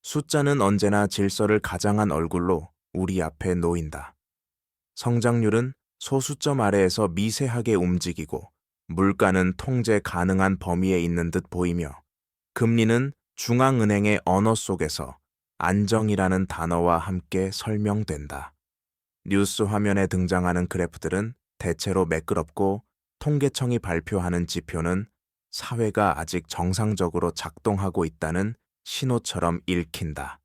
숫자는 언제나 질서를 가장한 얼굴로 우리 앞에 놓인다. 성장률은 소수점 아래에서 미세하게 움직이고 물가는 통제 가능한 범위에 있는 듯 보이며 금리는 중앙은행의 언어 속에서 안정이라는 단어와 함께 설명된다. 뉴스 화면에 등장하는 그래프들은 대체로 매끄럽고 통계청이 발표하는 지표는 사회가 아직 정상적으로 작동하고 있다는 신호처럼 읽힌다.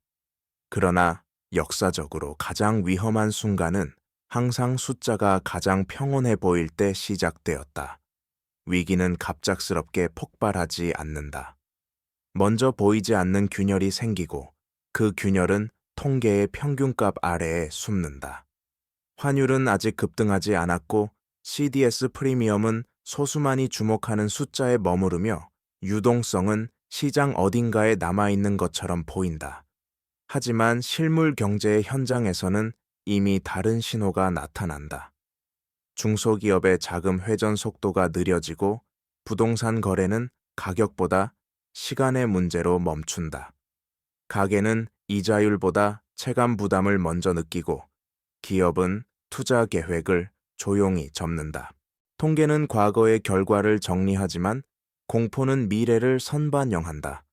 그러나 역사적으로 가장 위험한 순간은 항상 숫자가 가장 평온해 보일 때 시작되었다. 위기는 갑작스럽게 폭발하지 않는다. 먼저 보이지 않는 균열이 생기고 그 균열은 통계의 평균값 아래에 숨는다. 환율은 아직 급등하지 않았고 CDS 프리미엄은 소수만이 주목하는 숫자에 머무르며 유동성은 시장 어딘가에 남아있는 것처럼 보인다. 하지만 실물 경제의 현장에서는 이미 다른 신호가 나타난다. 중소기업의 자금 회전 속도가 느려지고 부동산 거래는 가격보다 시간의 문제로 멈춘다. 가계는 이자율보다 체감 부담을 먼저 느끼고 기업은 투자 계획을 조용히 접는다. 통계는 과거의 결과를 정리하지만 공포는 미래를 선반영한다.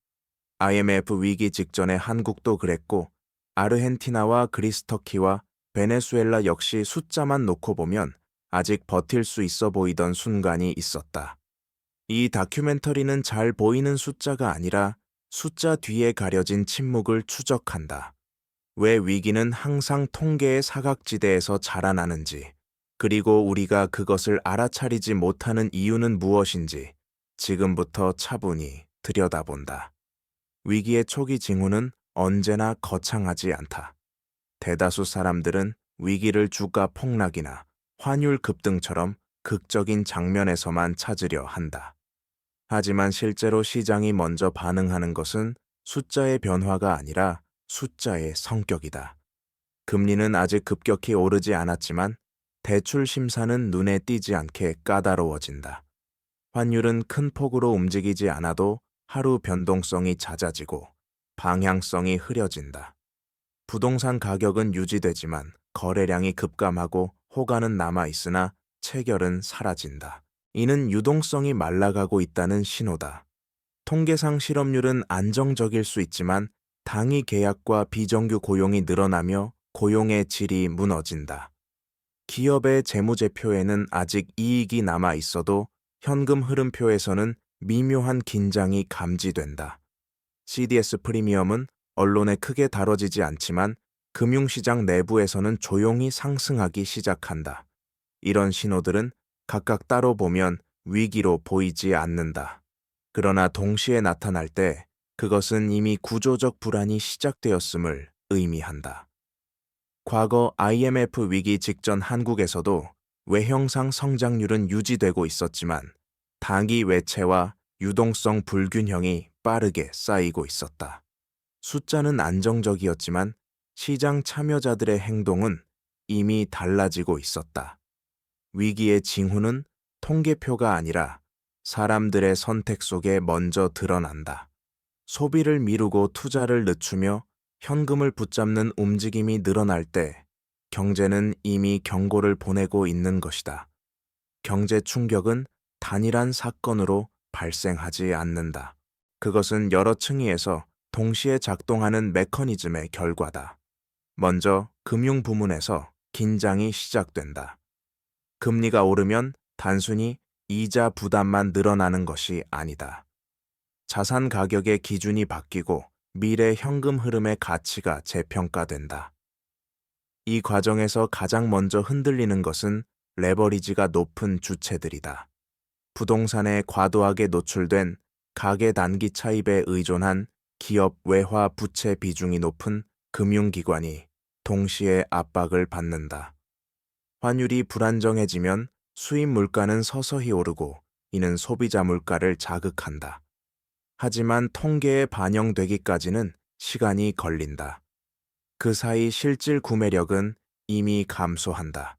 IMF 위기 직전에 한국도 그랬고 아르헨티나와 그리스 터키와 베네수엘라 역시 숫자만 놓고 보면 아직 버틸 수 있어 보이던 순간이 있었다. 이 다큐멘터리는 잘 보이는 숫자가 아니라 숫자 뒤에 가려진 침묵을 추적한다. 왜 위기는 항상 통계의 사각지대에서 자라나는지, 그리고 우리가 그것을 알아차리지 못하는 이유는 무엇인지 지금부터 차분히 들여다본다. 위기의 초기 징후는 언제나 거창하지 않다. 대다수 사람들은 위기를 주가 폭락이나 환율 급등처럼 극적인 장면에서만 찾으려 한다. 하지만 실제로 시장이 먼저 반응하는 것은 숫자의 변화가 아니라 숫자의 성격이다. 금리는 아직 급격히 오르지 않았지만 대출 심사는 눈에 띄지 않게 까다로워진다. 환율은 큰 폭으로 움직이지 않아도 하루 변동성이 잦아지고 방향성이 흐려진다. 부동산 가격은 유지되지만 거래량이 급감하고 호가는 남아있으나 체결은 사라진다. 이는 유동성이 말라가고 있다는 신호다. 통계상 실업률은 안정적일 수 있지만 단기 계약과 비정규 고용이 늘어나며 고용의 질이 무너진다. 기업의 재무제표에는 아직 이익이 남아 있어도 현금 흐름표에서는 미묘한 긴장이 감지된다. CDS 프리미엄은 언론에 크게 다뤄지지 않지만 금융시장 내부에서는 조용히 상승하기 시작한다. 이런 신호들은 각각 따로 보면 위기로 보이지 않는다. 그러나 동시에 나타날 때 그것은 이미 구조적 불안이 시작되었음을 의미한다. 과거 IMF 위기 직전 한국에서도 외형상 성장률은 유지되고 있었지만 단기 외채와 유동성 불균형이 빠르게 쌓이고 있었다. 숫자는 안정적이었지만 시장 참여자들의 행동은 이미 달라지고 있었다. 위기의 징후는 통계표가 아니라 사람들의 선택 속에 먼저 드러난다. 소비를 미루고 투자를 늦추며 현금을 붙잡는 움직임이 늘어날 때 경제는 이미 경고를 보내고 있는 것이다. 경제 충격은 단일한 사건으로 발생하지 않는다. 그것은 여러 층위에서 동시에 작동하는 메커니즘의 결과다. 먼저 금융 부문에서 긴장이 시작된다. 금리가 오르면 단순히 이자 부담만 늘어나는 것이 아니다. 자산 가격의 기준이 바뀌고 미래 현금 흐름의 가치가 재평가된다. 이 과정에서 가장 먼저 흔들리는 것은 레버리지가 높은 주체들이다. 부동산에 과도하게 노출된 가계 단기 차입에 의존한 기업 외화 부채 비중이 높은 금융기관이 동시에 압박을 받는다. 환율이 불안정해지면 수입 물가는 서서히 오르고 이는 소비자 물가를 자극한다. 하지만 통계에 반영되기까지는 시간이 걸린다. 그 사이 실질 구매력은 이미 감소한다.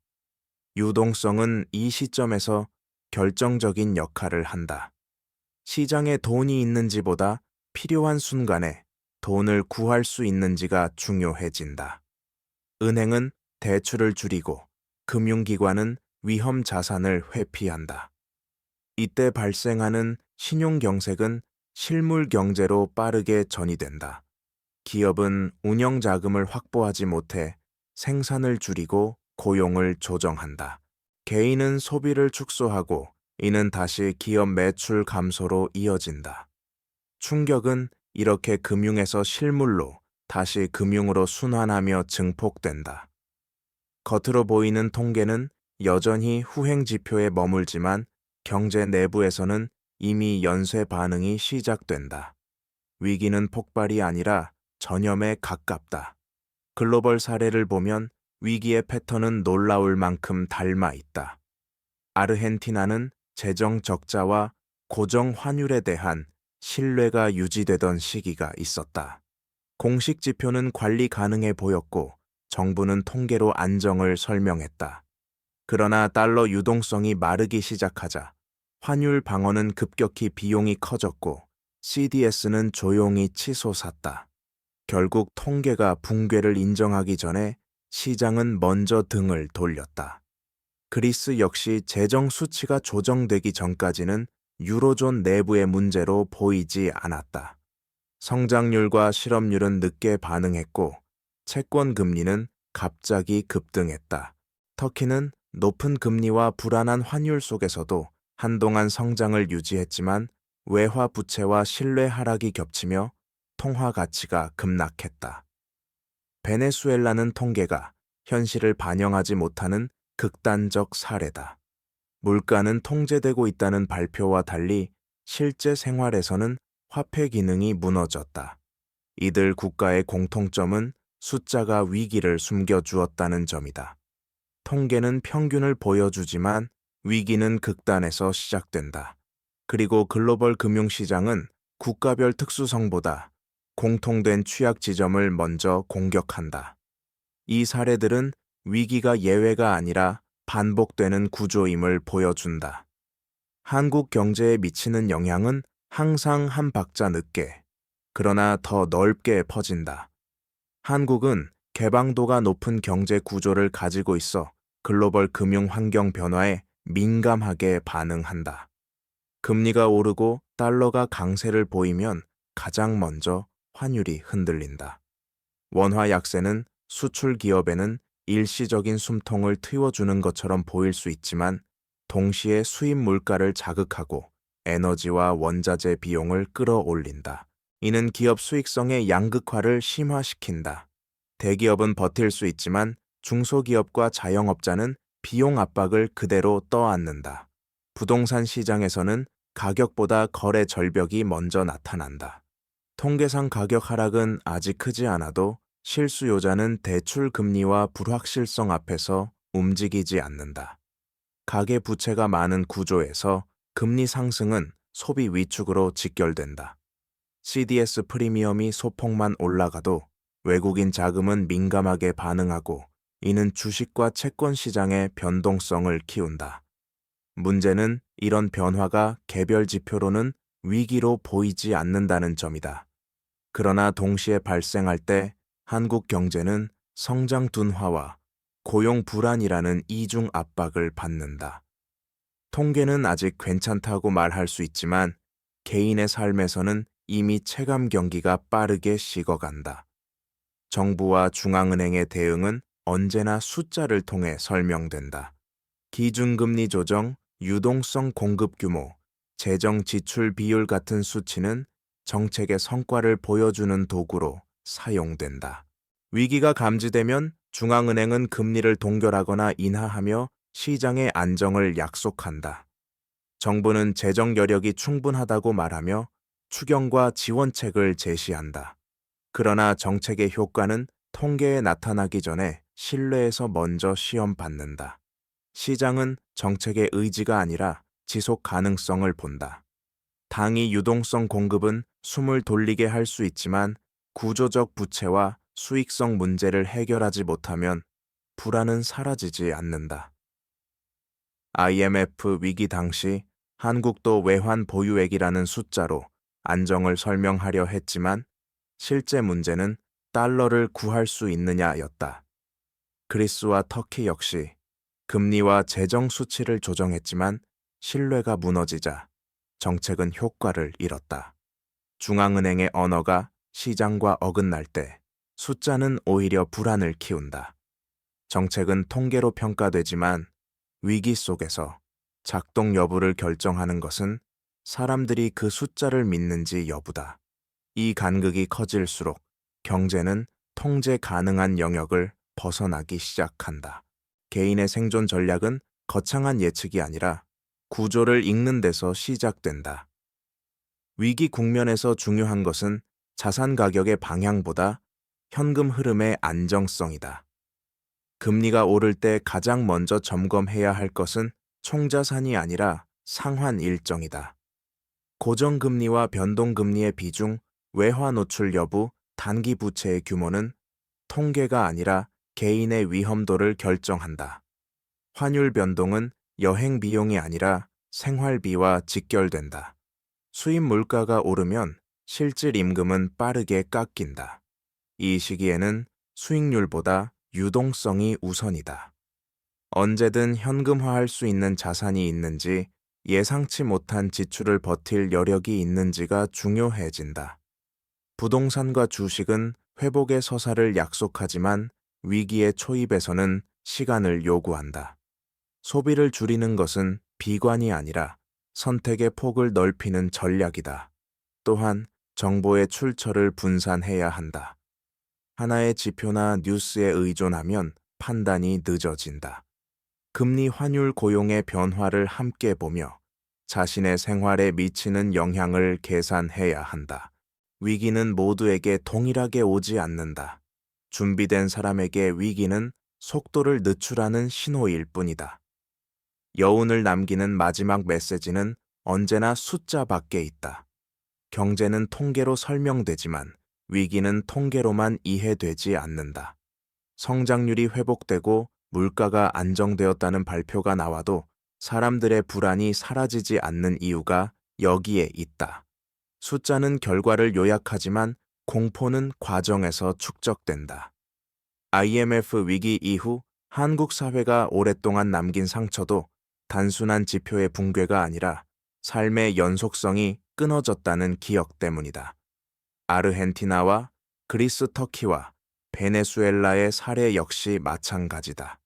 유동성은 이 시점에서 결정적인 역할을 한다. 시장에 돈이 있는지보다 필요한 순간에 돈을 구할 수 있는지가 중요해진다. 은행은 대출을 줄이고 금융기관은 위험 자산을 회피한다. 이때 발생하는 신용경색은 실물 경제로 빠르게 전이된다. 기업은 운영 자금을 확보하지 못해 생산을 줄이고 고용을 조정한다. 개인은 소비를 축소하고 이는 다시 기업 매출 감소로 이어진다. 충격은 이렇게 금융에서 실물로 다시 금융으로 순환하며 증폭된다. 겉으로 보이는 통계는 여전히 후행 지표에 머물지만 경제 내부에서는 이미 연쇄 반응이 시작된다. 위기는 폭발이 아니라 전염에 가깝다. 글로벌 사례를 보면 위기의 패턴은 놀라울 만큼 닮아 있다. 아르헨티나는 재정 적자와 고정 환율에 대한 신뢰가 유지되던 시기가 있었다. 공식 지표는 관리 가능해 보였고 정부는 통계로 안정을 설명했다. 그러나 달러 유동성이 마르기 시작하자 환율 방어는 급격히 비용이 커졌고 CDS는 조용히 치솟았다. 결국 통계가 붕괴를 인정하기 전에 시장은 먼저 등을 돌렸다. 그리스 역시 재정 수치가 조정되기 전까지는 유로존 내부의 문제로 보이지 않았다. 성장률과 실업률은 늦게 반응했고 채권 금리는 갑자기 급등했다. 터키는 높은 금리와 불안한 환율 속에서도 한동안 성장을 유지했지만 외화 부채와 신뢰 하락이 겹치며 통화 가치가 급락했다. 베네수엘라는 통계가 현실을 반영하지 못하는 극단적 사례다. 물가는 통제되고 있다는 발표와 달리 실제 생활에서는 화폐 기능이 무너졌다. 이들 국가의 공통점은 숫자가 위기를 숨겨주었다는 점이다. 통계는 평균을 보여주지만 위기는 극단에서 시작된다. 그리고 글로벌 금융시장은 국가별 특수성보다 공통된 취약 지점을 먼저 공격한다. 이 사례들은 위기가 예외가 아니라 반복되는 구조임을 보여준다. 한국 경제에 미치는 영향은 항상 한 박자 늦게, 그러나 더 넓게 퍼진다. 한국은 개방도가 높은 경제 구조를 가지고 있어 글로벌 금융 환경 변화에 민감하게 반응한다. 금리가 오르고 달러가 강세를 보이면 가장 먼저 환율이 흔들린다. 원화 약세는 수출 기업에는 일시적인 숨통을 트워주는 것처럼 보일 수 있지만 동시에 수입 물가를 자극하고 에너지와 원자재 비용을 끌어올린다. 이는 기업 수익성의 양극화를 심화시킨다. 대기업은 버틸 수 있지만 중소기업과 자영업자는 비용 압박을 그대로 떠안는다. 부동산 시장에서는 가격보다 거래 절벽이 먼저 나타난다. 통계상 가격 하락은 아직 크지 않아도 실수요자는 대출 금리와 불확실성 앞에서 움직이지 않는다. 가계 부채가 많은 구조에서 금리 상승은 소비 위축으로 직결된다. CDS 프리미엄이 소폭만 올라가도 외국인 자금은 민감하게 반응하고 이는 주식과 채권 시장의 변동성을 키운다. 문제는 이런 변화가 개별 지표로는 위기로 보이지 않는다는 점이다. 그러나 동시에 발생할 때 한국 경제는 성장 둔화와 고용 불안이라는 이중 압박을 받는다. 통계는 아직 괜찮다고 말할 수 있지만 개인의 삶에서는 이미 체감 경기가 빠르게 식어간다. 정부와 중앙은행의 대응은 언제나 숫자를 통해 설명된다. 기준금리 조정, 유동성 공급 규모, 재정 지출 비율 같은 수치는 정책의 성과를 보여주는 도구로 사용된다. 위기가 감지되면 중앙은행은 금리를 동결하거나 인하하며 시장의 안정을 약속한다. 정부는 재정 여력이 충분하다고 말하며 추경과 지원책을 제시한다. 그러나 정책의 효과는 통계에 나타나기 전에 신뢰에서 먼저 시험받는다. 시장은 정책의 의지가 아니라 지속 가능성을 본다. 당위 유동성 공급은 숨을 돌리게 할 수 있지만 구조적 부채와 수익성 문제를 해결하지 못하면 불안은 사라지지 않는다. IMF 위기 당시 한국도 외환 보유액이라는 숫자로 안정을 설명하려 했지만 실제 문제는 달러를 구할 수 있느냐였다. 그리스와 터키 역시 금리와 재정 수치를 조정했지만 신뢰가 무너지자 정책은 효과를 잃었다. 중앙은행의 언어가 시장과 어긋날 때 숫자는 오히려 불안을 키운다. 정책은 통계로 평가되지만 위기 속에서 작동 여부를 결정하는 것은 사람들이 그 숫자를 믿는지 여부다. 이 간극이 커질수록 경제는 통제 가능한 영역을 벗어나기 시작한다. 개인의 생존 전략은 거창한 예측이 아니라 구조를 읽는 데서 시작된다. 위기 국면에서 중요한 것은 자산 가격의 방향보다 현금 흐름의 안정성이다. 금리가 오를 때 가장 먼저 점검해야 할 것은 총자산이 아니라 상환 일정이다. 고정금리와 변동금리의 비중, 외화 노출 여부, 단기 부채의 규모는 통계가 아니라 개인의 위험도를 결정한다. 환율 변동은 여행 비용이 아니라 생활비와 직결된다. 수입 물가가 오르면 실질 임금은 빠르게 깎인다. 이 시기에는 수익률보다 유동성이 우선이다. 언제든 현금화할 수 있는 자산이 있는지, 예상치 못한 지출을 버틸 여력이 있는지가 중요해진다. 부동산과 주식은 회복의 서사를 약속하지만 위기의 초입에서는 시간을 요구한다. 소비를 줄이는 것은 비관이 아니라 선택의 폭을 넓히는 전략이다. 또한 정보의 출처를 분산해야 한다. 하나의 지표나 뉴스에 의존하면 판단이 늦어진다. 금리, 환율, 고용의 변화를 함께 보며 자신의 생활에 미치는 영향을 계산해야 한다. 위기는 모두에게 동일하게 오지 않는다. 준비된 사람에게 위기는 속도를 늦추라는 신호일 뿐이다. 여운을 남기는 마지막 메시지는 언제나 숫자 밖에 있다. 경제는 통계로 설명되지만 위기는 통계로만 이해되지 않는다. 성장률이 회복되고 물가가 안정되었다는 발표가 나와도 사람들의 불안이 사라지지 않는 이유가 여기에 있다. 숫자는 결과를 요약하지만 공포는 과정에서 축적된다. IMF 위기 이후 한국 사회가 오랫동안 남긴 상처도 단순한 지표의 붕괴가 아니라 삶의 연속성이 끊어졌다는 기억 때문이다. 아르헨티나와 그리스, 터키와 베네수엘라의 사례 역시 마찬가지다.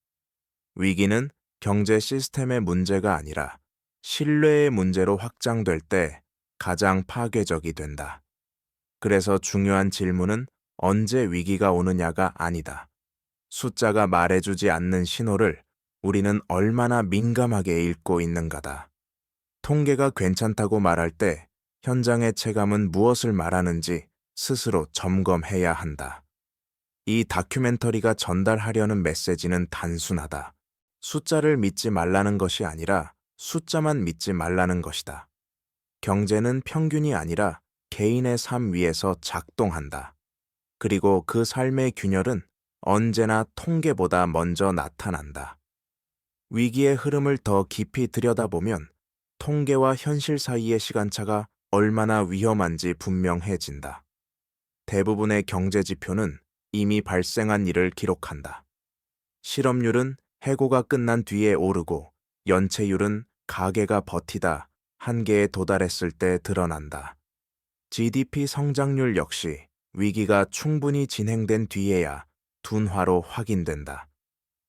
위기는 경제 시스템의 문제가 아니라 신뢰의 문제로 확장될 때 가장 파괴적이 된다. 그래서 중요한 질문은 언제 위기가 오느냐가 아니다. 숫자가 말해주지 않는 신호를 우리는 얼마나 민감하게 읽고 있는가다. 통계가 괜찮다고 말할 때 현장의 체감은 무엇을 말하는지 스스로 점검해야 한다. 이 다큐멘터리가 전달하려는 메시지는 단순하다. 숫자를 믿지 말라는 것이 아니라 숫자만 믿지 말라는 것이다. 경제는 평균이 아니라 개인의 삶 위에서 작동한다. 그리고 그 삶의 균열은 언제나 통계보다 먼저 나타난다. 위기의 흐름을 더 깊이 들여다보면 통계와 현실 사이의 시간차가 얼마나 위험한지 분명해진다. 대부분의 경제 지표는 이미 발생한 일을 기록한다. 실업률은 해고가 끝난 뒤에 오르고 연체율은 가계가 버티다 한계에 도달했을 때 드러난다. GDP 성장률 역시 위기가 충분히 진행된 뒤에야 둔화로 확인된다.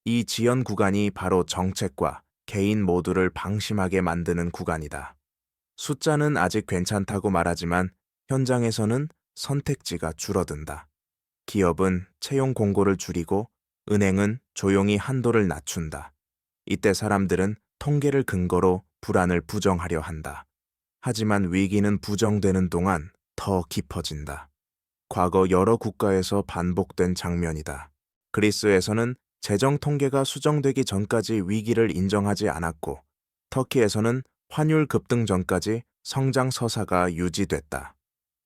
이 지연 구간이 바로 정책과 개인 모두를 방심하게 만드는 구간이다. 숫자는 아직 괜찮다고 말하지만 현장에서는 선택지가 줄어든다. 기업은 채용 공고를 줄이고 은행은 조용히 한도를 낮춘다. 이때 사람들은 통계를 근거로 불안을 부정하려 한다. 하지만 위기는 부정되는 동안 더 깊어진다. 과거 여러 국가에서 반복된 장면이다. 그리스에서는 재정 통계가 수정되기 전까지 위기를 인정하지 않았고, 터키에서는 환율 급등 전까지 성장 서사가 유지됐다.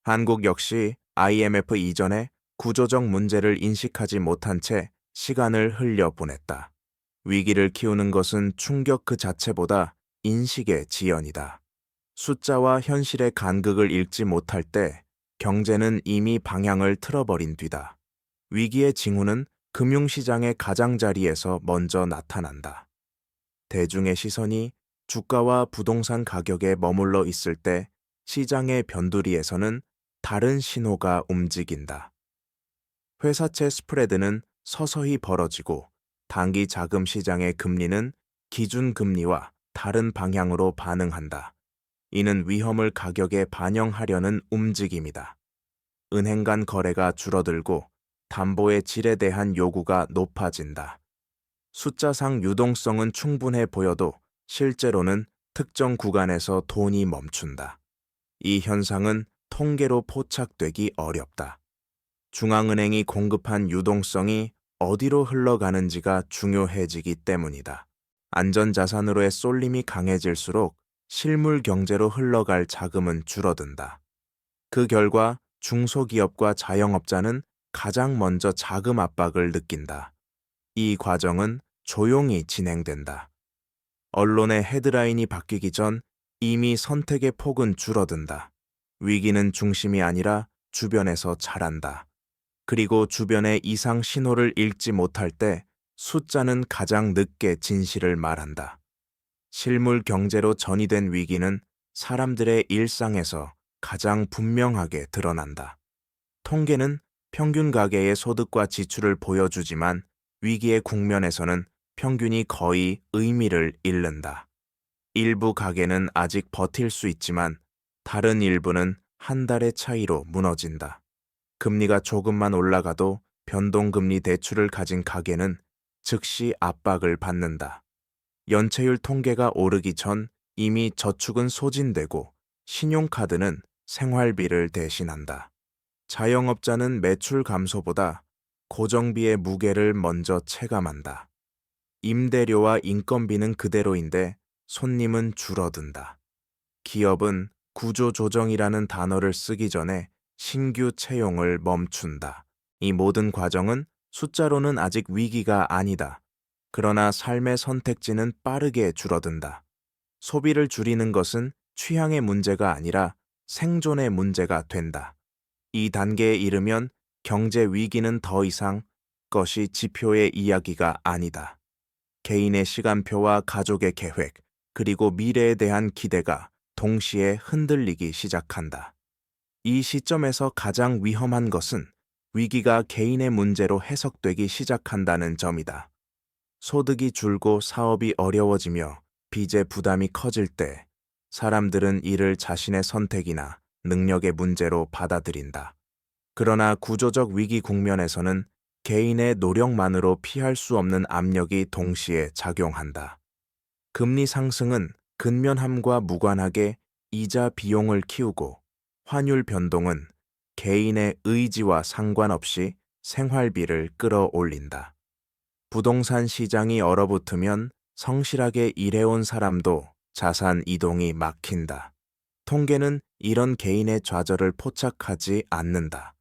한국 역시 IMF 이전에 구조적 문제를 인식하지 못한 채 시간을 흘려보냈다. 위기를 키우는 것은 충격 그 자체보다 인식의 지연이다. 숫자와 현실의 간극을 읽지 못할 때 경제는 이미 방향을 틀어버린 뒤다. 위기의 징후는 금융시장의 가장자리에서 먼저 나타난다. 대중의 시선이 주가와 부동산 가격에 머물러 있을 때 시장의 변두리에서는 다른 신호가 움직인다. 회사채 스프레드는 서서히 벌어지고 단기 자금 시장의 금리는 기준금리와 다른 방향으로 반응한다. 이는 위험을 가격에 반영하려는 움직임이다. 은행 간 거래가 줄어들고 담보의 질에 대한 요구가 높아진다. 숫자상 유동성은 충분해 보여도 실제로는 특정 구간에서 돈이 멈춘다. 이 현상은 통계로 포착되기 어렵다. 중앙은행이 공급한 유동성이 어디로 흘러가는지가 중요해지기 때문이다. 안전자산으로의 쏠림이 강해질수록 실물 경제로 흘러갈 자금은 줄어든다. 그 결과 중소기업과 자영업자는 가장 먼저 자금 압박을 느낀다. 이 과정은 조용히 진행된다. 언론의 헤드라인이 바뀌기 전 이미 선택의 폭은 줄어든다. 위기는 중심이 아니라 주변에서 자란다. 그리고 주변의 이상 신호를 읽지 못할 때 숫자는 가장 늦게 진실을 말한다. 실물 경제로 전이된 위기는 사람들의 일상에서 가장 분명하게 드러난다. 통계는 평균 가계의 소득과 지출을 보여주지만 위기의 국면에서는 평균이 거의 의미를 잃는다. 일부 가계는 아직 버틸 수 있지만 다른 일부는 한 달의 차이로 무너진다. 금리가 조금만 올라가도 변동금리 대출을 가진 가계는 즉시 압박을 받는다. 연체율 통계가 오르기 전 이미 저축은 소진되고 신용카드는 생활비를 대신한다. 자영업자는 매출 감소보다 고정비의 무게를 먼저 체감한다. 임대료와 인건비는 그대로인데 손님은 줄어든다. 기업은 구조조정이라는 단어를 쓰기 전에 신규 채용을 멈춘다. 이 모든 과정은 숫자로는 아직 위기가 아니다. 그러나 삶의 선택지는 빠르게 줄어든다. 소비를 줄이는 것은 취향의 문제가 아니라 생존의 문제가 된다. 이 단계에 이르면 경제 위기는 더 이상 것이 지표의 이야기가 아니다. 개인의 시간표와 가족의 계획, 그리고 미래에 대한 기대가 동시에 흔들리기 시작한다. 이 시점에서 가장 위험한 것은 위기가 개인의 문제로 해석되기 시작한다는 점이다. 소득이 줄고 사업이 어려워지며 빚의 부담이 커질 때 사람들은 이를 자신의 선택이나 능력의 문제로 받아들인다. 그러나 구조적 위기 국면에서는 개인의 노력만으로 피할 수 없는 압력이 동시에 작용한다. 금리 상승은 근면함과 무관하게 이자 비용을 키우고 환율 변동은 개인의 의지와 상관없이 생활비를 끌어올린다. 부동산 시장이 얼어붙으면 성실하게 일해온 사람도 자산 이동이 막힌다. 통계는 이런 개인의 좌절을 포착하지 않는다.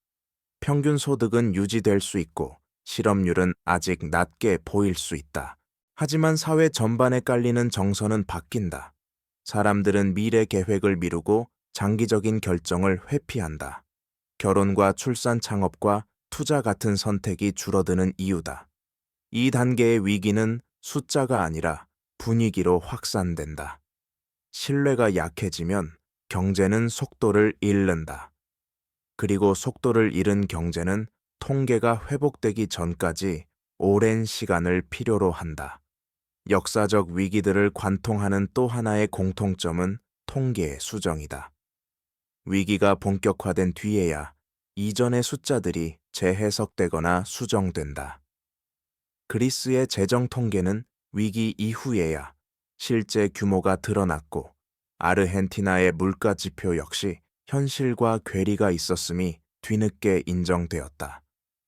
평균 소득은 유지될 수 있고 실업률은 아직 낮게 보일 수 있다. 하지만 사회 전반에 깔리는 정서는 바뀐다. 사람들은 미래 계획을 미루고 장기적인 결정을 회피한다. 결혼과 출산 창업과 투자 같은 선택이 줄어드는 이유다. 이 단계의 위기는 숫자가 아니라 분위기로 확산된다. 신뢰가 약해지면 경제는 속도를 잃는다. 그리고 속도를 잃은 경제는 통계가 회복되기 전까지 오랜 시간을 필요로 한다. 역사적 위기들을 관통하는 또 하나의 공통점은 통계의 수정이다. 위기가 본격화된 뒤에야 이전의 숫자들이 재해석되거나 수정된다. 그리스의 재정 통계는 위기 이후에야 실제 규모가 드러났고 아르헨티나의 물가 지표 역시 현실과 괴리가 있었음이 뒤늦게 인정되었다.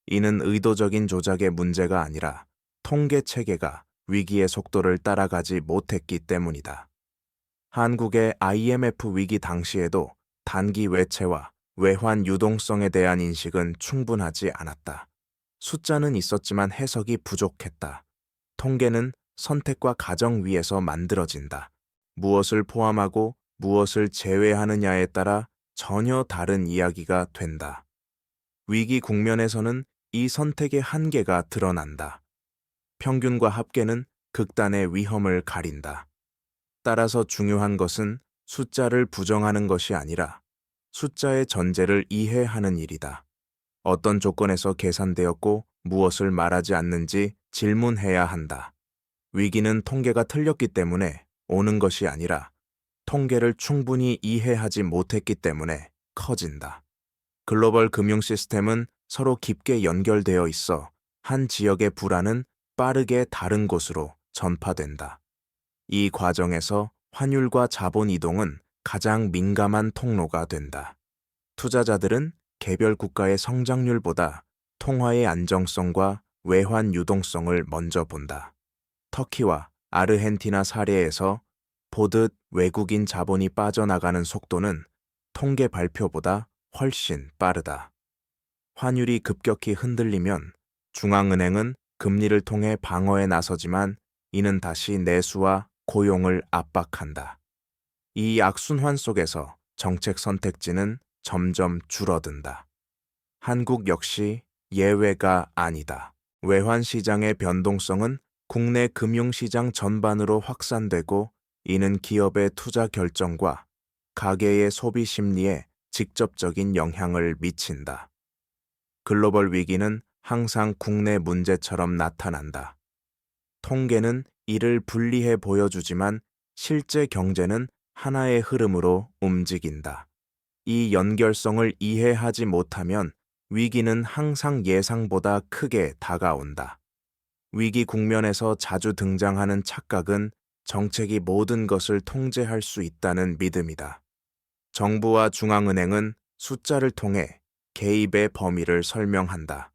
이는 의도적인 조작의 문제가 아니라 통계 체계가 위기의 속도를 따라가지 못했기 때문이다. 한국의 IMF 위기 당시에도 단기 외채와 외환 유동성에 대한 인식은 충분하지 않았다. 숫자는 있었지만 해석이 부족했다. 통계는 선택과 가정 위에서 만들어진다. 무엇을 포함하고 무엇을 제외하느냐에 따라 전혀 다른 이야기가 된다. 위기 국면에서는 이 선택의 한계가 드러난다. 평균과 합계는 극단의 위험을 가린다. 따라서 중요한 것은 숫자를 부정하는 것이 아니라 숫자의 전제를 이해하는 일이다. 어떤 조건에서 계산되었고 무엇을 말하지 않는지 질문해야 한다. 위기는 통계가 틀렸기 때문에 오는 것이 아니라 통계를 충분히 이해하지 못했기 때문에 커진다. 글로벌 금융 시스템은 서로 깊게 연결되어 있어 한 지역의 불안은 빠르게 다른 곳으로 전파된다. 이 과정에서 환율과 자본 이동은 가장 민감한 통로가 된다. 투자자들은 개별 국가의 성장률보다 통화의 안정성과 외환 유동성을 먼저 본다. 터키와 아르헨티나 사례에서 보듯 외국인 자본이 빠져나가는 속도는 통계 발표보다 훨씬 빠르다. 환율이 급격히 흔들리면 중앙은행은 금리를 통해 방어에 나서지만 이는 다시 내수와 고용을 압박한다. 이 악순환 속에서 정책 선택지는 점점 줄어든다. 한국 역시 예외가 아니다. 외환 시장의 변동성은 국내 금융시장 전반으로 확산되고 이는 기업의 투자 결정과 가계의 소비 심리에 직접적인 영향을 미친다. 글로벌 위기는 항상 국내 문제처럼 나타난다. 통계는 이를 분리해 보여주지만 실제 경제는 하나의 흐름으로 움직인다. 이 연결성을 이해하지 못하면 위기는 항상 예상보다 크게 다가온다. 위기 국면에서 자주 등장하는 착각은 정책이 모든 것을 통제할 수 있다는 믿음이다. 정부와 중앙은행은 숫자를 통해 개입의 범위를 설명한다.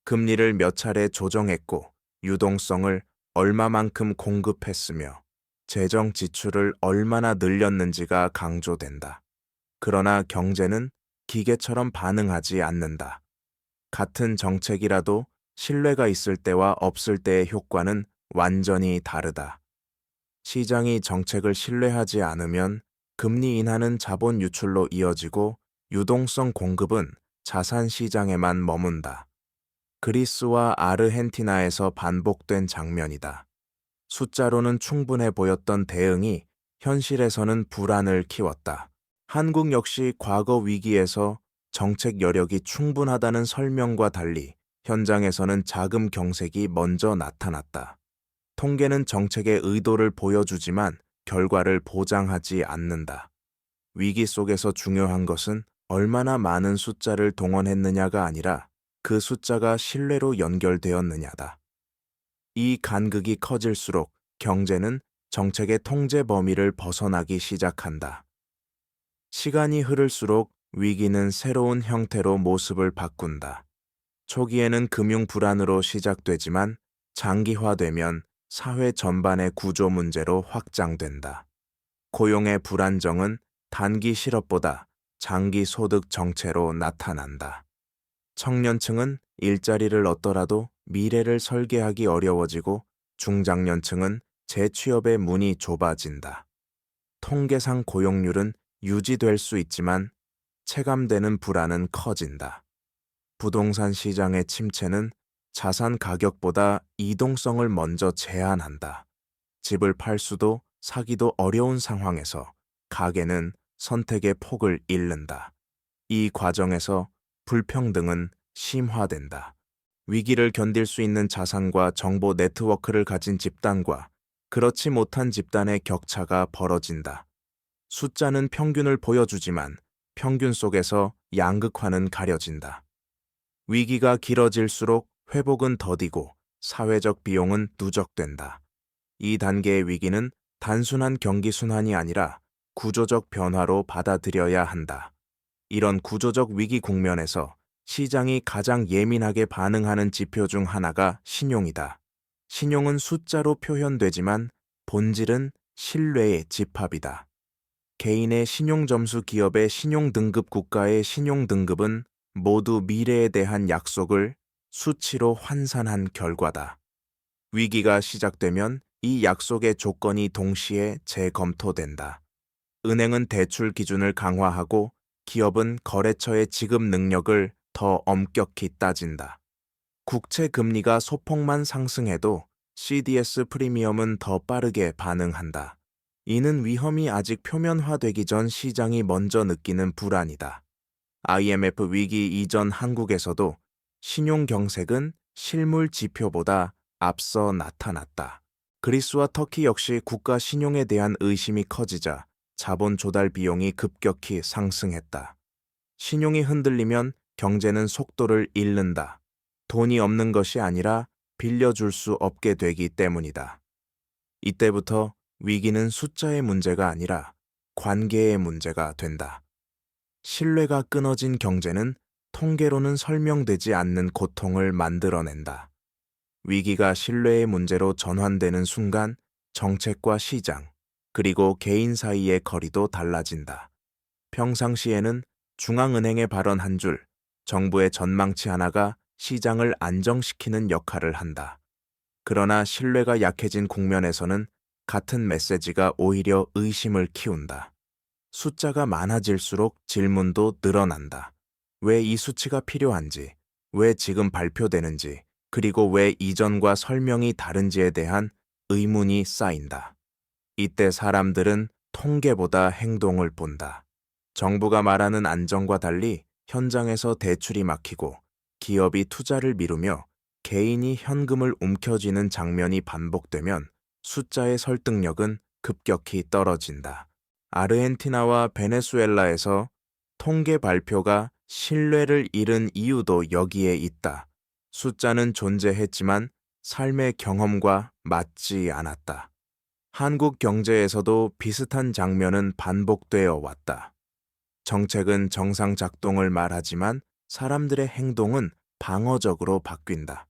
금리를 몇 차례 조정했고 유동성을 얼마만큼 공급했으며 재정 지출을 얼마나 늘렸는지가 강조된다. 그러나 경제는 기계처럼 반응하지 않는다. 같은 정책이라도 신뢰가 있을 때와 없을 때의 효과는 완전히 다르다. 시장이 정책을 신뢰하지 않으면 금리 인하는 자본 유출로 이어지고 유동성 공급은 자산 시장에만 머문다. 그리스와 아르헨티나에서 반복된 장면이다. 숫자로는 충분해 보였던 대응이 현실에서는 불안을 키웠다. 한국 역시 과거 위기에서 정책 여력이 충분하다는 설명과 달리 현장에서는 자금 경색이 먼저 나타났다. 통계는 정책의 의도를 보여주지만 결과를 보장하지 않는다. 위기 속에서 중요한 것은 얼마나 많은 숫자를 동원했느냐가 아니라 그 숫자가 신뢰로 연결되었느냐다. 이 간극이 커질수록 경제는 정책의 통제 범위를 벗어나기 시작한다. 시간이 흐를수록 위기는 새로운 형태로 모습을 바꾼다. 초기에는 금융 불안으로 시작되지만 장기화되면 사회 전반의 구조 문제로 확장된다. 고용의 불안정은 단기 실업보다 장기 소득 정체로 나타난다. 청년층은 일자리를 얻더라도 미래를 설계하기 어려워지고 중장년층은 재취업의 문이 좁아진다. 통계상 고용률은 유지될 수 있지만 체감되는 불안은 커진다. 부동산 시장의 침체는 자산 가격보다 이동성을 먼저 제한한다. 집을 팔 수도 사기도 어려운 상황에서 가계는 선택의 폭을 잃는다. 이 과정에서 불평등은 심화된다. 위기를 견딜 수 있는 자산과 정보 네트워크를 가진 집단과 그렇지 못한 집단의 격차가 벌어진다. 숫자는 평균을 보여주지만 평균 속에서 양극화는 가려진다. 위기가 길어질수록 회복은 더디고 사회적 비용은 누적된다. 이 단계의 위기는 단순한 경기 순환이 아니라 구조적 변화로 받아들여야 한다. 이런 구조적 위기 국면에서 시장이 가장 예민하게 반응하는 지표 중 하나가 신용이다. 신용은 숫자로 표현되지만 본질은 신뢰의 집합이다. 개인의 신용점수, 기업의 신용등급, 국가의 신용등급은 모두 미래에 대한 약속을 수치로 환산한 결과다. 위기가 시작되면 이 약속의 조건이 동시에 재검토된다. 은행은 대출 기준을 강화하고 기업은 거래처의 지급 능력을 더 엄격히 따진다. 국채 금리가 소폭만 상승해도 CDS 프리미엄은 더 빠르게 반응한다. 이는 위험이 아직 표면화되기 전 시장이 먼저 느끼는 불안이다. IMF 위기 이전 한국에서도 신용 경색은 실물 지표보다 앞서 나타났다. 그리스와 터키 역시 국가 신용에 대한 의심이 커지자 자본 조달 비용이 급격히 상승했다. 신용이 흔들리면 경제는 속도를 잃는다. 돈이 없는 것이 아니라 빌려줄 수 없게 되기 때문이다. 이때부터 위기는 숫자의 문제가 아니라 관계의 문제가 된다. 신뢰가 끊어진 경제는 통계로는 설명되지 않는 고통을 만들어낸다. 위기가 신뢰의 문제로 전환되는 순간 정책과 시장, 그리고 개인 사이의 거리도 달라진다. 평상시에는 중앙은행의 발언 한 줄, 정부의 전망치 하나가 시장을 안정시키는 역할을 한다. 그러나 신뢰가 약해진 국면에서는 같은 메시지가 오히려 의심을 키운다. 숫자가 많아질수록 질문도 늘어난다. 왜 이 수치가 필요한지, 왜 지금 발표되는지, 그리고 왜 이전과 설명이 다른지에 대한 의문이 쌓인다. 이때 사람들은 통계보다 행동을 본다. 정부가 말하는 안정과 달리 현장에서 대출이 막히고 기업이 투자를 미루며 개인이 현금을 움켜쥐는 장면이 반복되면 숫자의 설득력은 급격히 떨어진다. 아르헨티나와 베네수엘라에서 통계 발표가 신뢰를 잃은 이유도 여기에 있다. 숫자는 존재했지만 삶의 경험과 맞지 않았다. 한국 경제에서도 비슷한 장면은 반복되어 왔다. 정책은 정상 작동을 말하지만 사람들의 행동은 방어적으로 바뀐다.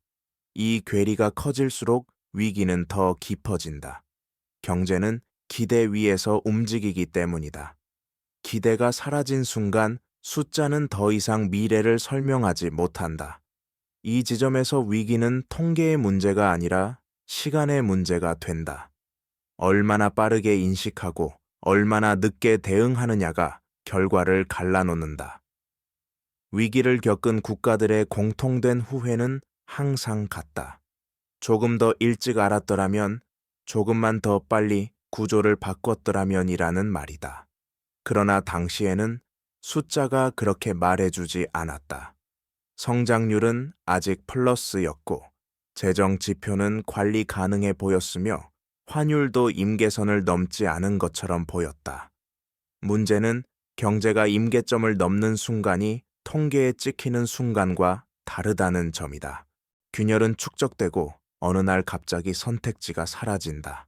이 괴리가 커질수록 위기는 더 깊어진다. 경제는 기대 위에서 움직이기 때문이다. 기대가 사라진 순간 숫자는 더 이상 미래를 설명하지 못한다. 이 지점에서 위기는 통계의 문제가 아니라 시간의 문제가 된다. 얼마나 빠르게 인식하고 얼마나 늦게 대응하느냐가 결과를 갈라놓는다. 위기를 겪은 국가들의 공통된 후회는 항상 같다. 조금 더 일찍 알았더라면, 조금만 더 빨리 구조를 바꿨더라면이라는 말이다. 그러나 당시에는 숫자가 그렇게 말해주지 않았다. 성장률은 아직 플러스였고, 재정 지표는 관리 가능해 보였으며, 환율도 임계선을 넘지 않은 것처럼 보였다. 문제는 경제가 임계점을 넘는 순간이 통계에 찍히는 순간과 다르다는 점이다. 균열은 축적되고 어느 날 갑자기 선택지가 사라진다.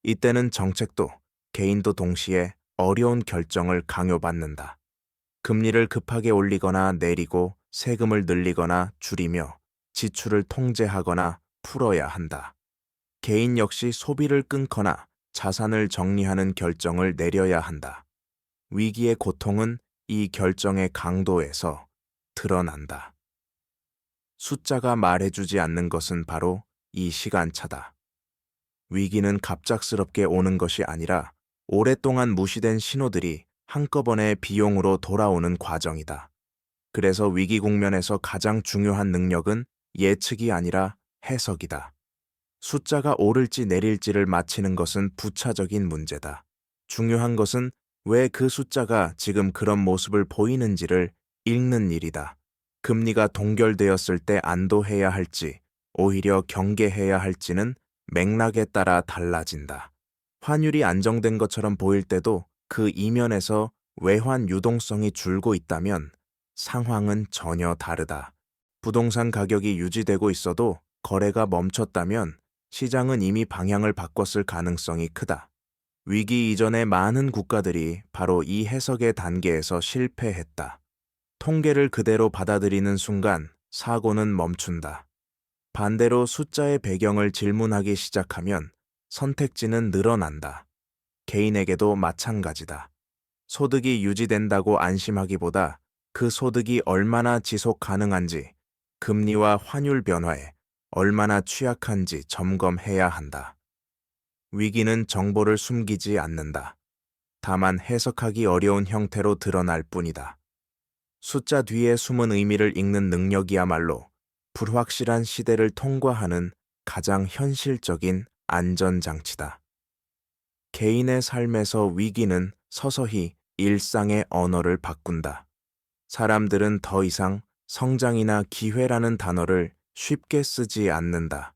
이때는 정책도 개인도 동시에 어려운 결정을 강요받는다. 금리를 급하게 올리거나 내리고 세금을 늘리거나 줄이며 지출을 통제하거나 풀어야 한다. 개인 역시 소비를 끊거나 자산을 정리하는 결정을 내려야 한다. 위기의 고통은 이 결정의 강도에서 드러난다. 숫자가 말해주지 않는 것은 바로 이 시간차다. 위기는 갑작스럽게 오는 것이 아니라 오랫동안 무시된 신호들이 한꺼번에 비용으로 돌아오는 과정이다. 그래서 위기 국면에서 가장 중요한 능력은 예측이 아니라 해석이다. 숫자가 오를지 내릴지를 맞히는 것은 부차적인 문제다. 중요한 것은 왜 그 숫자가 지금 그런 모습을 보이는지를 읽는 일이다. 금리가 동결되었을 때 안도해야 할지, 오히려 경계해야 할지는 맥락에 따라 달라진다. 환율이 안정된 것처럼 보일 때도 그 이면에서 외환 유동성이 줄고 있다면 상황은 전혀 다르다. 부동산 가격이 유지되고 있어도 거래가 멈췄다면 시장은 이미 방향을 바꿨을 가능성이 크다. 위기 이전의 많은 국가들이 바로 이 해석의 단계에서 실패했다. 통계를 그대로 받아들이는 순간 사고는 멈춘다. 반대로 숫자의 배경을 질문하기 시작하면 선택지는 늘어난다. 개인에게도 마찬가지다. 소득이 유지된다고 안심하기보다 그 소득이 얼마나 지속 가능한지, 금리와 환율 변화에 얼마나 취약한지 점검해야 한다. 위기는 정보를 숨기지 않는다. 다만 해석하기 어려운 형태로 드러날 뿐이다. 숫자 뒤에 숨은 의미를 읽는 능력이야말로 불확실한 시대를 통과하는 가장 현실적인 안전장치다. 개인의 삶에서 위기는 서서히 일상의 언어를 바꾼다. 사람들은 더 이상 성장이나 기회라는 단어를 쉽게 쓰지 않는다.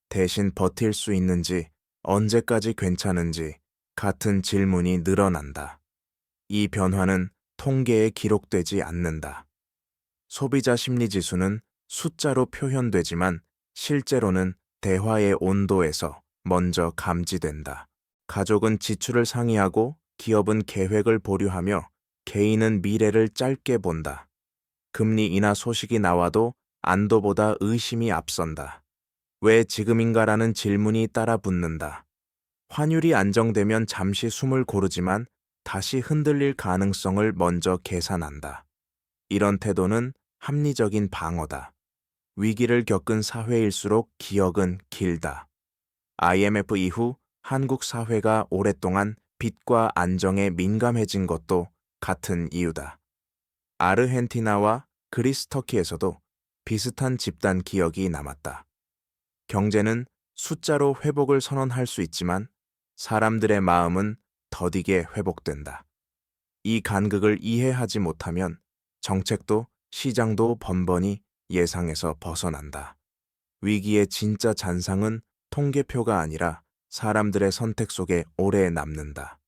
대신 버틸 수 있는지, 언제까지 괜찮은지 같은 질문이 늘어난다. 이 변화는 통계에 기록되지 않는다. 소비자 심리 지수는 숫자로 표현되지만 실제로는 대화의 온도에서 먼저 감지된다. 가족은 지출을 상의하고 기업은 계획을 보류하며 개인은 미래를 짧게 본다. 금리 인하 소식이 나와도 안도보다 의심이 앞선다. 왜 지금인가라는 질문이 따라 붙는다. 환율이 안정되면 잠시 숨을 고르지만 다시 흔들릴 가능성을 먼저 계산한다. 이런 태도는 합리적인 방어다. 위기를 겪은 사회일수록 기억은 길다. IMF 이후 한국 사회가 오랫동안 빚과 안정에 민감해진 것도 같은 이유다. 아르헨티나와 그리스 터키에서도 비슷한 집단 기억이 남았다. 경제는 숫자로 회복을 선언할 수 있지만 사람들의 마음은 더디게 회복된다. 이 간극을 이해하지 못하면 정책도 시장도 번번이 예상에서 벗어난다. 위기의 진짜 잔상은 통계표가 아니라 사람들의 선택 속에 오래 남는다.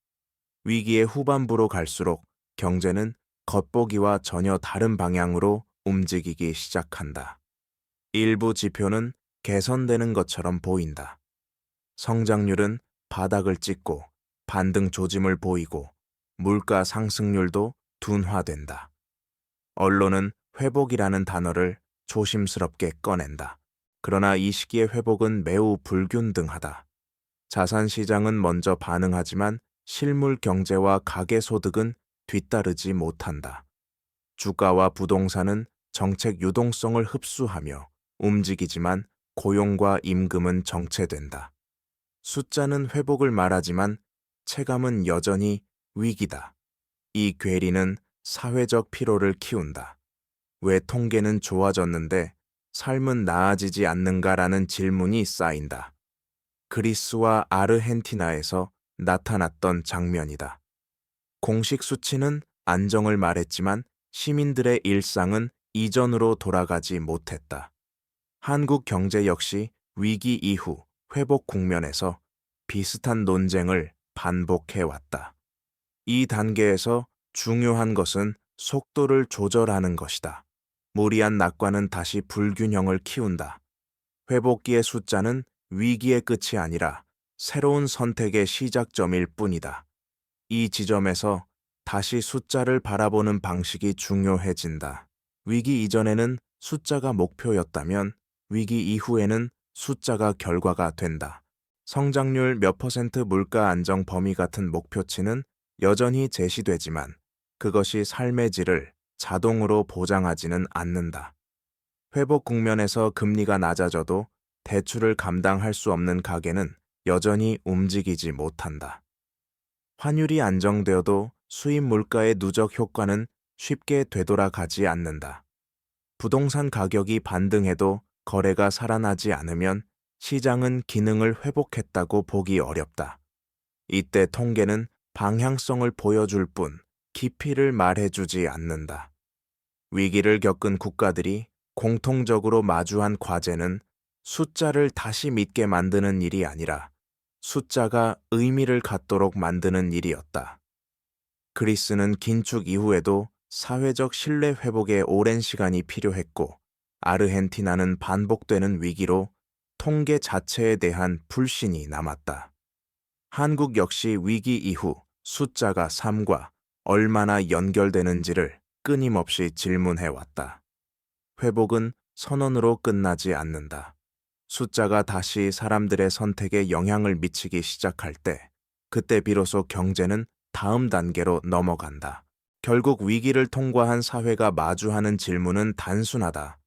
위기의 후반부로 갈수록 경제는 겉보기와 전혀 다른 방향으로 움직이기 시작한다. 일부 지표는 개선되는 것처럼 보인다. 성장률은 바닥을 찍고 반등 조짐을 보이고 물가 상승률도 둔화된다. 언론은 회복이라는 단어를 조심스럽게 꺼낸다. 그러나 이 시기의 회복은 매우 불균등하다. 자산 시장은 먼저 반응하지만 실물 경제와 가계소득은 뒤따르지 못한다. 주가와 부동산은 정책 유동성을 흡수하며 움직이지만 고용과 임금은 정체된다. 숫자는 회복을 말하지만 체감은 여전히 위기다. 이 괴리는 사회적 피로를 키운다. 왜 통계는 좋아졌는데 삶은 나아지지 않는가라는 질문이 쌓인다. 그리스와 아르헨티나에서 나타났던 장면이다. 공식 수치는 안정을 말했지만 시민들의 일상은 이전으로 돌아가지 못했다. 한국 경제 역시 위기 이후 회복 국면에서 비슷한 논쟁을 반복해왔다. 이 단계에서 중요한 것은 속도를 조절하는 것이다. 무리한 낙관은 다시 불균형을 키운다. 회복기의 숫자는 위기의 끝이 아니라 새로운 선택의 시작점일 뿐이다. 이 지점에서 다시 숫자를 바라보는 방식이 중요해진다. 위기 이전에는 숫자가 목표였다면 위기 이후에는 숫자가 결과가 된다. 성장률 몇 퍼센트 물가 안정 범위 같은 목표치는 여전히 제시되지만 그것이 삶의 질을 자동으로 보장하지는 않는다. 회복 국면에서 금리가 낮아져도 대출을 감당할 수 없는 가계는 여전히 움직이지 못한다. 환율이 안정되어도 수입 물가의 누적 효과는 쉽게 되돌아가지 않는다. 부동산 가격이 반등해도 거래가 살아나지 않으면 시장은 기능을 회복했다고 보기 어렵다. 이때 통계는 방향성을 보여줄 뿐 깊이를 말해주지 않는다. 위기를 겪은 국가들이 공통적으로 마주한 과제는 숫자를 다시 믿게 만드는 일이 아니라 숫자가 의미를 갖도록 만드는 일이었다. 그리스는 긴축 이후에도 사회적 신뢰 회복에 오랜 시간이 필요했고, 아르헨티나는 반복되는 위기로 통계 자체에 대한 불신이 남았다. 한국 역시 위기 이후 숫자가 삶과 얼마나 연결되는지를 끊임없이 질문해왔다. 회복은 선언으로 끝나지 않는다. 숫자가 다시 사람들의 선택에 영향을 미치기 시작할 때, 그때 비로소 경제는 다음 단계로 넘어간다. 결국 위기를 통과한 사회가 마주하는 질문은 단순하다.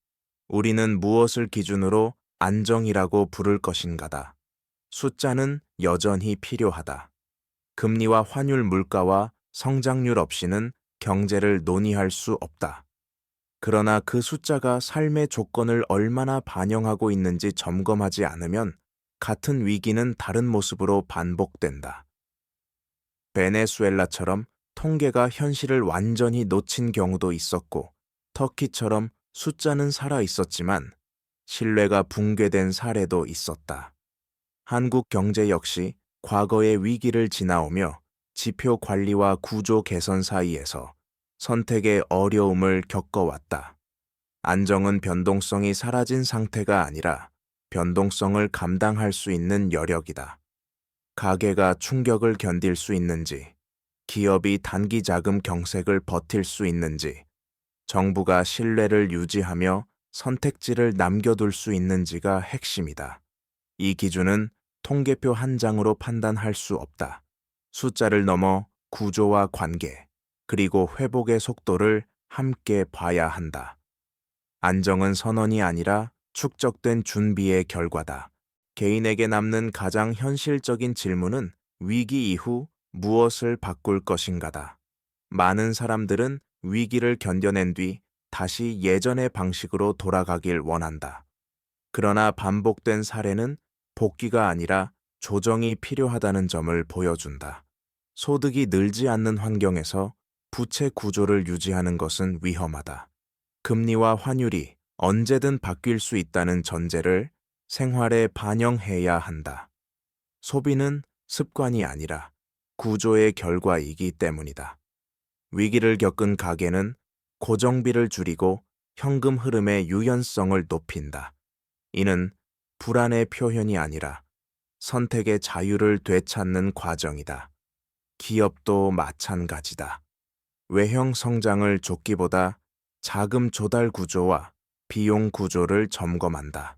우리는 무엇을 기준으로 안정이라고 부를 것인가다. 숫자는 여전히 필요하다. 금리와 환율 물가와 성장률 없이는 경제를 논의할 수 없다. 그러나 그 숫자가 삶의 조건을 얼마나 반영하고 있는지 점검하지 않으면 같은 위기는 다른 모습으로 반복된다. 베네수엘라처럼 통계가 현실을 완전히 놓친 경우도 있었고, 터키처럼 숫자는 살아 있었지만 신뢰가 붕괴된 사례도 있었다. 한국 경제 역시 과거의 위기를 지나오며 지표 관리와 구조 개선 사이에서 선택의 어려움을 겪어왔다. 안정은 변동성이 사라진 상태가 아니라 변동성을 감당할 수 있는 여력이다. 가계가 충격을 견딜 수 있는지, 기업이 단기 자금 경색을 버틸 수 있는지, 정부가 신뢰를 유지하며 선택지를 남겨둘 수 있는지가 핵심이다. 이 기준은 통계표 한 장으로 판단할 수 없다. 숫자를 넘어 구조와 관계, 그리고 회복의 속도를 함께 봐야 한다. 안정은 선언이 아니라 축적된 준비의 결과다. 개인에게 남는 가장 현실적인 질문은 위기 이후 무엇을 바꿀 것인가다. 많은 사람들은 위기를 견뎌낸 뒤 다시 예전의 방식으로 돌아가길 원한다. 그러나 반복된 사례는 복귀가 아니라 조정이 필요하다는 점을 보여준다. 소득이 늘지 않는 환경에서 부채 구조를 유지하는 것은 위험하다. 금리와 환율이 언제든 바뀔 수 있다는 전제를 생활에 반영해야 한다. 소비는 습관이 아니라 구조의 결과이기 때문이다. 위기를 겪은 가계는 고정비를 줄이고 현금 흐름의 유연성을 높인다. 이는 불안의 표현이 아니라 선택의 자유를 되찾는 과정이다. 기업도 마찬가지다. 외형 성장을 좁기보다 자금 조달 구조와 비용 구조를 점검한다.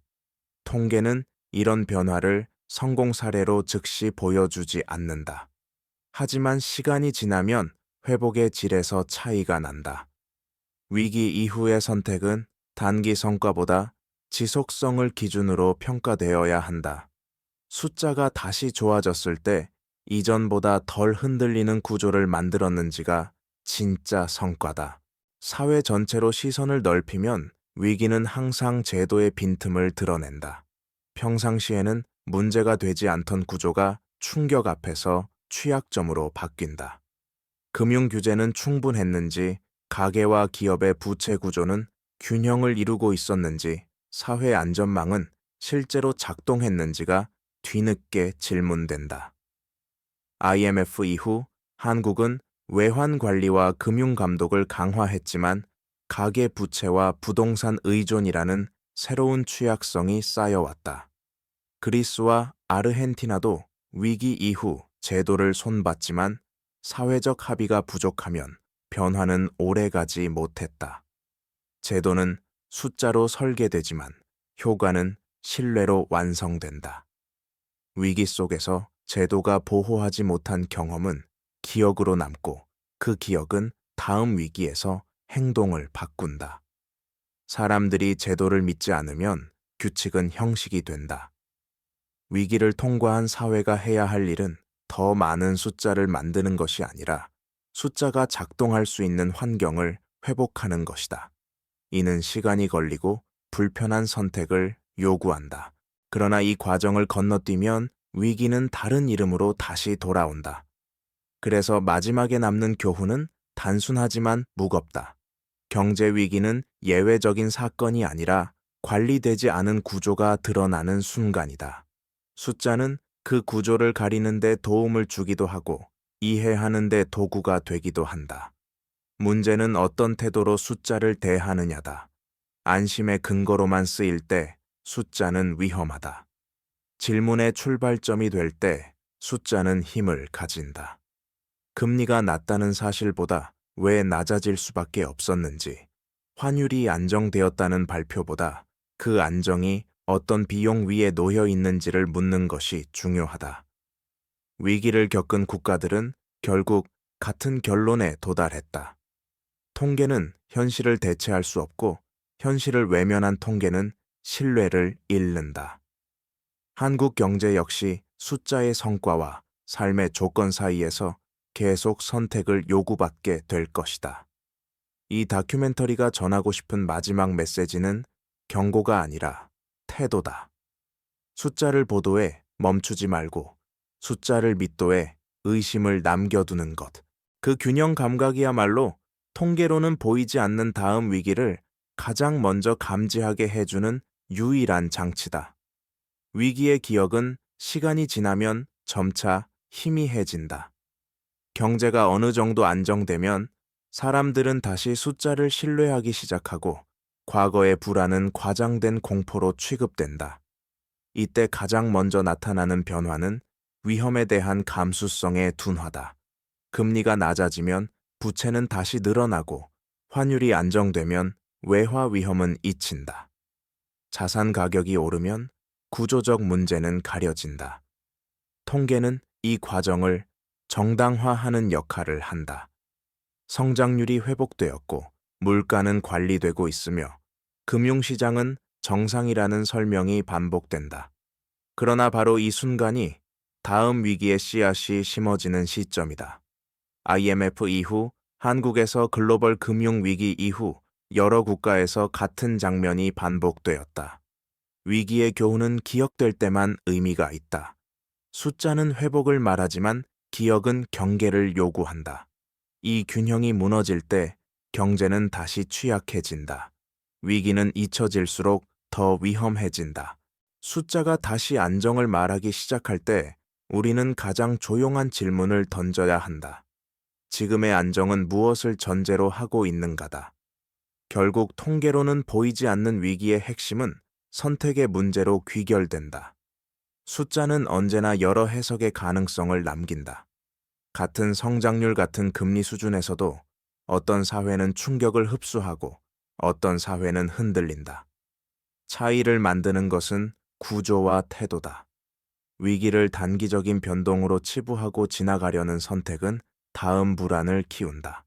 통계는 이런 변화를 성공 사례로 즉시 보여주지 않는다. 하지만 시간이 지나면 회복의 질에서 차이가 난다. 위기 이후의 선택은 단기 성과보다 지속성을 기준으로 평가되어야 한다. 숫자가 다시 좋아졌을 때 이전보다 덜 흔들리는 구조를 만들었는지가 진짜 성과다. 사회 전체로 시선을 넓히면 위기는 항상 제도의 빈틈을 드러낸다. 평상시에는 문제가 되지 않던 구조가 충격 앞에서 취약점으로 바뀐다. 금융 규제는 충분했는지, 가계와 기업의 부채 구조는 균형을 이루고 있었는지, 사회 안전망은 실제로 작동했는지가 뒤늦게 질문된다. IMF 이후 한국은 외환 관리와 금융 감독을 강화했지만 가계 부채와 부동산 의존이라는 새로운 취약성이 쌓여왔다. 그리스와 아르헨티나도 위기 이후 제도를 손봤지만 사회적 합의가 부족하면 변화는 오래가지 못했다. 제도는 숫자로 설계되지만 효과는 신뢰로 완성된다. 위기 속에서 제도가 보호하지 못한 경험은 기억으로 남고 그 기억은 다음 위기에서 행동을 바꾼다. 사람들이 제도를 믿지 않으면 규칙은 형식이 된다. 위기를 통과한 사회가 해야 할 일은 더 많은 숫자를 만드는 것이 아니라 숫자가 작동할 수 있는 환경을 회복하는 것이다. 이는 시간이 걸리고 불편한 선택을 요구한다. 그러나 이 과정을 건너뛰면 위기는 다른 이름으로 다시 돌아온다. 그래서 마지막에 남는 교훈은 단순하지만 무겁다. 경제 위기는 예외적인 사건이 아니라 관리되지 않은 구조가 드러나는 순간이다. 숫자는 그 구조를 가리는 데 도움을 주기도 하고 이해하는 데 도구가 되기도 한다. 문제는 어떤 태도로 숫자를 대하느냐다. 안심의 근거로만 쓰일 때 숫자는 위험하다. 질문의 출발점이 될 때 숫자는 힘을 가진다. 금리가 낮다는 사실보다 왜 낮아질 수밖에 없었는지, 환율이 안정되었다는 발표보다 그 안정이 어떤 비용 위에 놓여 있는지를 묻는 것이 중요하다. 위기를 겪은 국가들은 결국 같은 결론에 도달했다. 통계는 현실을 대체할 수 없고 현실을 외면한 통계는 신뢰를 잃는다. 한국 경제 역시 숫자의 성과와 삶의 조건 사이에서 계속 선택을 요구받게 될 것이다. 이 다큐멘터리가 전하고 싶은 마지막 메시지는 경고가 아니라 태도다. 숫자를 보도해 멈추지 말고 숫자를 밑도해 의심을 남겨두는 것. 그 균형 감각이야말로 통계로는 보이지 않는 다음 위기를 가장 먼저 감지하게 해주는 유일한 장치다. 위기의 기억은 시간이 지나면 점차 희미해진다. 경제가 어느 정도 안정되면 사람들은 다시 숫자를 신뢰하기 시작하고 과거의 불안은 과장된 공포로 취급된다. 이때 가장 먼저 나타나는 변화는 위험에 대한 감수성의 둔화다. 금리가 낮아지면 부채는 다시 늘어나고 환율이 안정되면 외화 위험은 잊힌다. 자산 가격이 오르면 구조적 문제는 가려진다. 통계는 이 과정을 정당화하는 역할을 한다. 성장률이 회복되었고 물가는 관리되고 있으며 금융시장은 정상이라는 설명이 반복된다. 그러나 바로 이 순간이 다음 위기의 씨앗이 심어지는 시점이다. IMF 이후 한국에서 글로벌 금융위기 이후 여러 국가에서 같은 장면이 반복되었다. 위기의 교훈은 기억될 때만 의미가 있다. 숫자는 회복을 말하지만 기억은 경계를 요구한다. 이 균형이 무너질 때 경제는 다시 취약해진다. 위기는 잊혀질수록 더 위험해진다. 숫자가 다시 안정을 말하기 시작할 때 우리는 가장 조용한 질문을 던져야 한다. 지금의 안정은 무엇을 전제로 하고 있는가다. 결국 통계로는 보이지 않는 위기의 핵심은 선택의 문제로 귀결된다. 숫자는 언제나 여러 해석의 가능성을 남긴다. 같은 성장률 같은 금리 수준에서도 어떤 사회는 충격을 흡수하고 어떤 사회는 흔들린다. 차이를 만드는 것은 구조와 태도다. 위기를 단기적인 변동으로 치부하고 지나가려는 선택은 다음 불안을 키운다.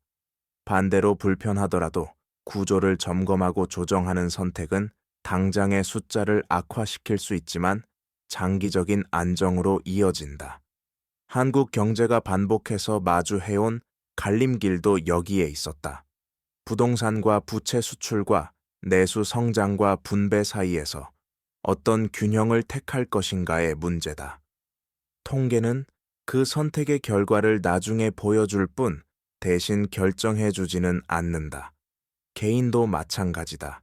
반대로 불편하더라도 구조를 점검하고 조정하는 선택은 당장의 숫자를 악화시킬 수 있지만 장기적인 안정으로 이어진다. 한국 경제가 반복해서 마주해온 갈림길도 여기에 있었다. 부동산과 부채 수출과 내수 성장과 분배 사이에서 어떤 균형을 택할 것인가의 문제다. 통계는 그 선택의 결과를 나중에 보여줄 뿐 대신 결정해주지는 않는다. 개인도 마찬가지다.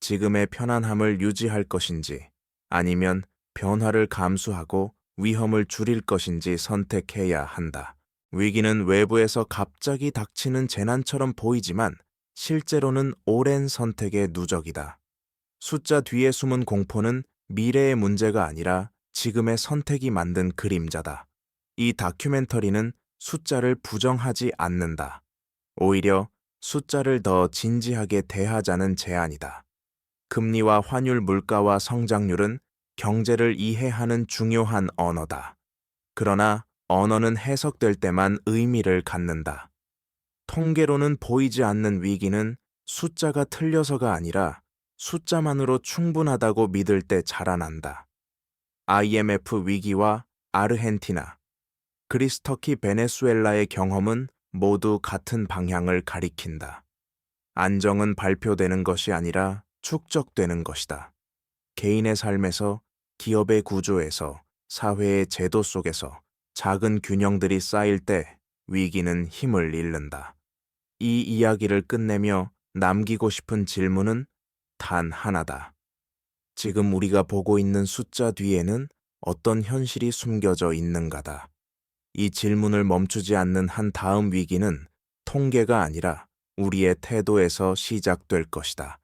지금의 편안함을 유지할 것인지 아니면 변화를 감수하고 위험을 줄일 것인지 선택해야 한다. 위기는 외부에서 갑자기 닥치는 재난처럼 보이지만 실제로는 오랜 선택의 누적이다. 숫자 뒤에 숨은 공포는 미래의 문제가 아니라 지금의 선택이 만든 그림자다. 이 다큐멘터리는 숫자를 부정하지 않는다. 오히려 숫자를 더 진지하게 대하자는 제안이다. 금리와 환율, 물가와 성장률은 경제를 이해하는 중요한 언어다. 그러나 언어는 해석될 때만 의미를 갖는다. 통계로는 보이지 않는 위기는 숫자가 틀려서가 아니라 숫자만으로 충분하다고 믿을 때 자라난다. IMF 위기와 아르헨티나, 그리스, 터키, 베네수엘라의 경험은 모두 같은 방향을 가리킨다. 안정은 발표되는 것이 아니라 축적되는 것이다. 개인의 삶에서, 기업의 구조에서, 사회의 제도 속에서 작은 균형들이 쌓일 때 위기는 힘을 잃는다. 이 이야기를 끝내며 남기고 싶은 질문은 단 하나다. 지금 우리가 보고 있는 숫자 뒤에는 어떤 현실이 숨겨져 있는가다. 이 질문을 멈추지 않는 한 다음 위기는 통계가 아니라 우리의 태도에서 시작될 것이다.